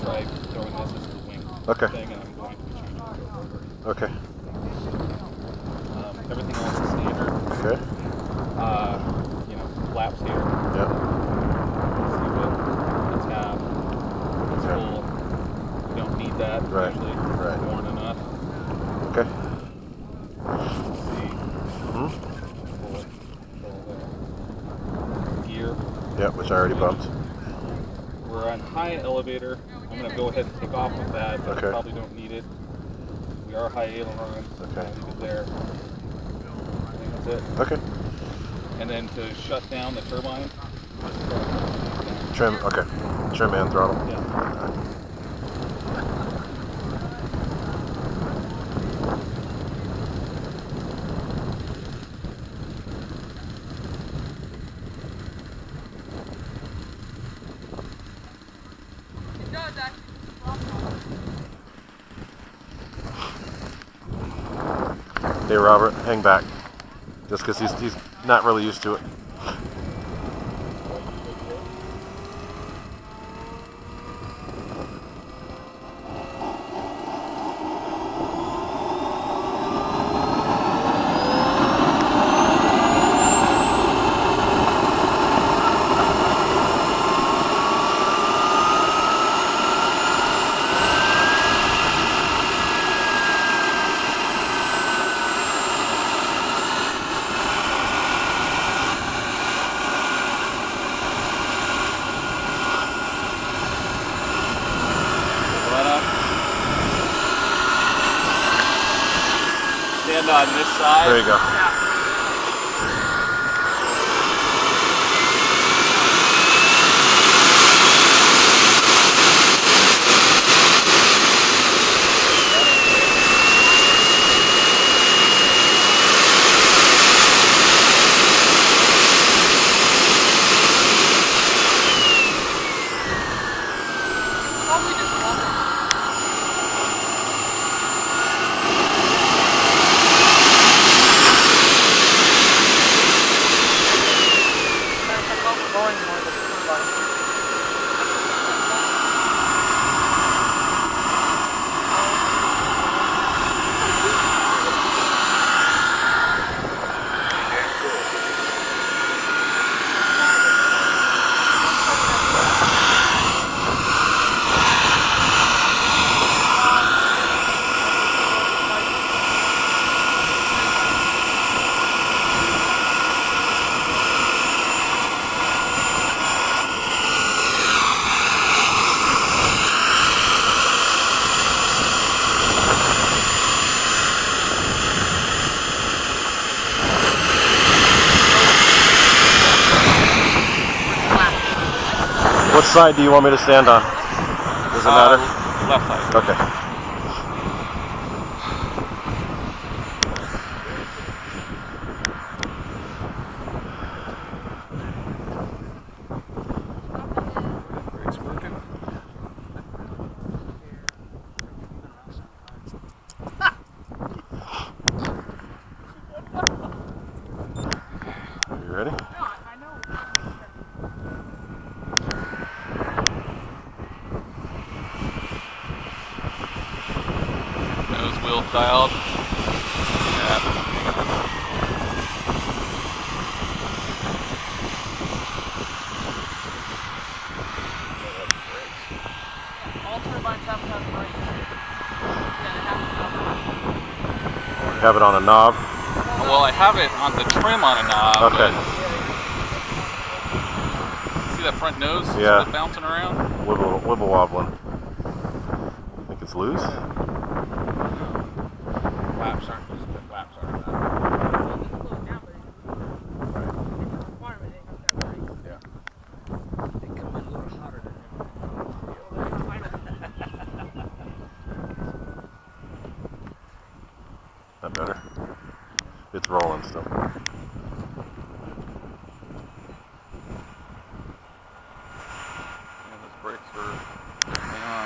try throwing this as the wing thing, and I'm going to be changing it to a rotor. Okay. Everything else is standard. Okay. You know, flaps here. Yep. See what the tab is full. We don't need that usually. Right. Worn enough. Okay. See. Gear. Yep, which I already bumped. We're on high elevator. I'm going to go ahead and take off with that, but I probably don't need it. We are high aileron. Okay. I'll leave it there. I think that's it. Okay. And then to shut down the turbine. Trim, okay. Trim and throttle. Yeah. Hey Robert, hang back. Just because he's not really used to it. Stand on this side. There you go. What side do you want me to stand on? Does it matter? Left side. Okay. Brakes working. You ready? Wheel dialed. Yeah. All turbines have to have brakes. Yeah, they have to Have it on a knob. Well, I have it on the trim on a knob. Okay. See that front nose? Yeah. Still bouncing around? Wibble wobbling. Think it's loose? Flaps aren't. Flaps aren't. Yeah. They come in a little hotter than That better? It's rolling still. Yeah, those brakes are.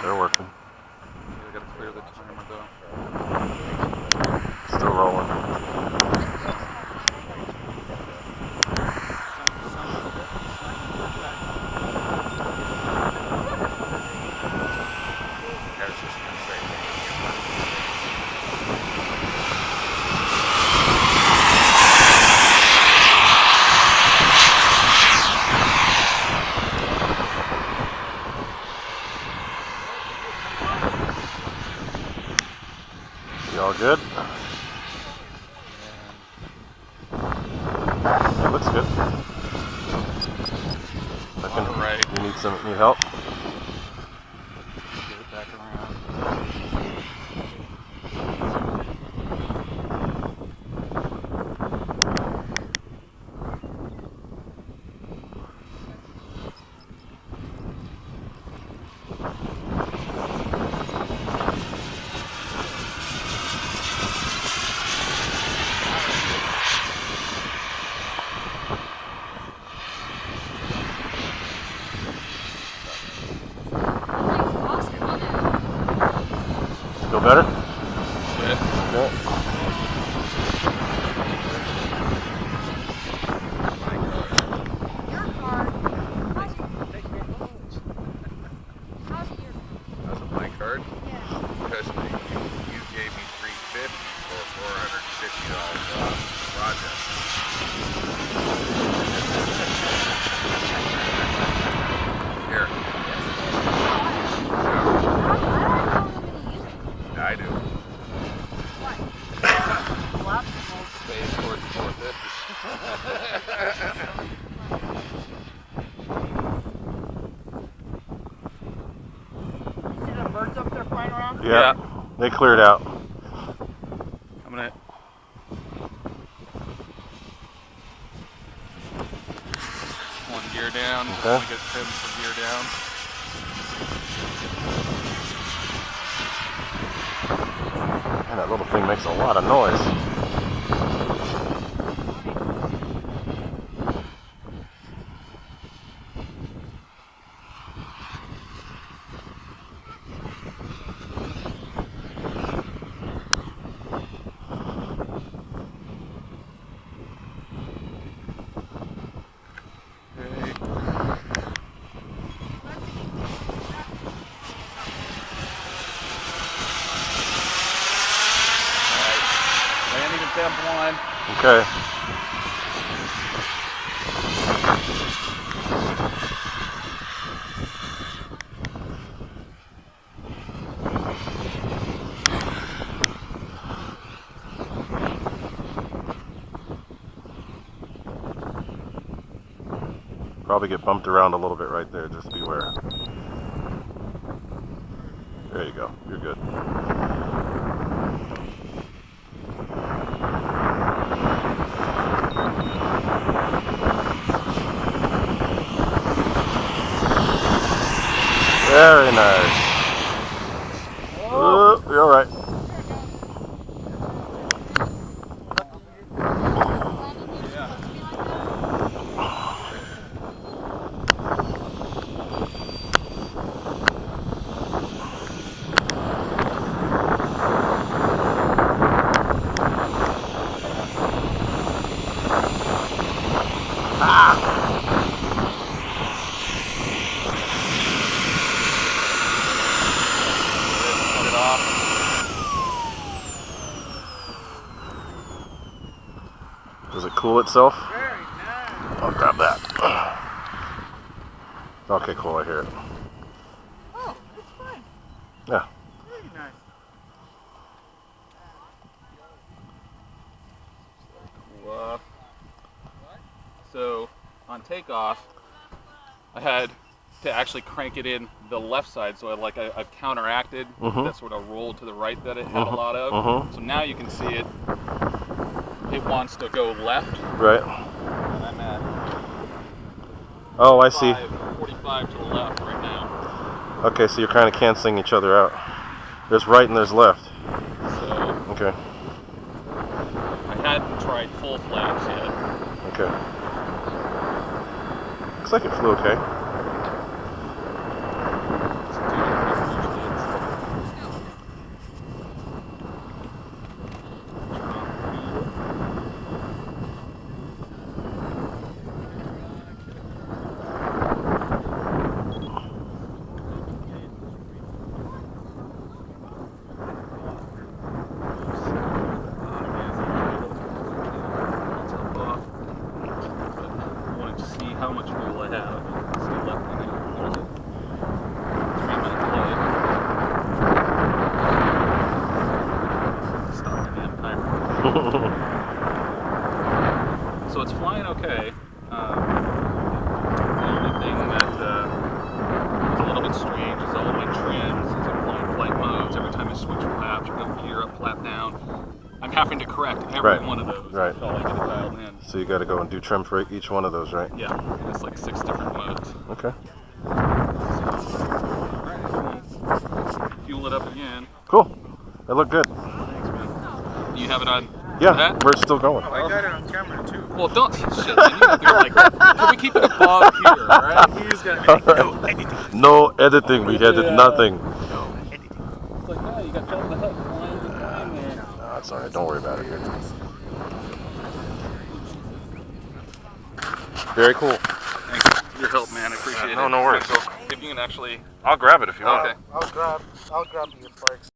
They're working. You gotta clear the timer though. Still rolling. all good? It looks good. All right. You need help? Get it back around. Feel better? Good. Okay. That's a my card? Yeah. Because you gave me $350 for $450 project. Here. Yeah, I do. What? Space towards $450. See the birds up there flying around? Yeah. They cleared out. I'm gonna. One gear down. Okay. I'm gonna get trim for gear down. Man, that little thing makes a lot of noise. Landing at temp 1. Okay. Probably get bumped around a little bit right there, just beware. There you go, you're good. Very nice. You're all right. Cut it off. Does it cool itself? Very nice. I'll grab that. Okay, cool, I hear it. Oh, it's fine. Yeah. Very nice. Cool. So on takeoff, I had to actually crank it in the left side, so I've counteracted that sort of roll to the right that it had a lot of. So now you can see it. It wants to go left. Right. And I'm at Oh, I see. 45 to the left right now. Okay, so you're kind of canceling each other out. There's right and there's left. So Okay. I hadn't tried full flaps yet. Okay. Looks like it flew okay. How much fuel I have. So it's flying okay. The only thing that is a little bit strange is all of my trims, since I'm flying flight modes, every time I switch flaps or go gear up, flap down, I'm having to correct every one of those until I get it dialed in. So you got to go and do trim for each one of those, right? Yeah, it's like 6 different modes. Okay. Fuel it up again. Cool. They look good. Thanks, man. You have it on? Yeah, that? we're still going. I got it on camera too. Well, don't. Shit, then you're like, can we keep it above here, alright? He's gonna be like, no editing. No editing. We edit nothing. No editing. It's like, no, you got John the Heck flying behind there. No, it's alright. Don't worry about it here. Very cool. Thanks for your help, man. I appreciate it. No worries. So, if you can actually. I'll grab it if you want. Okay. I'll grab the sparks.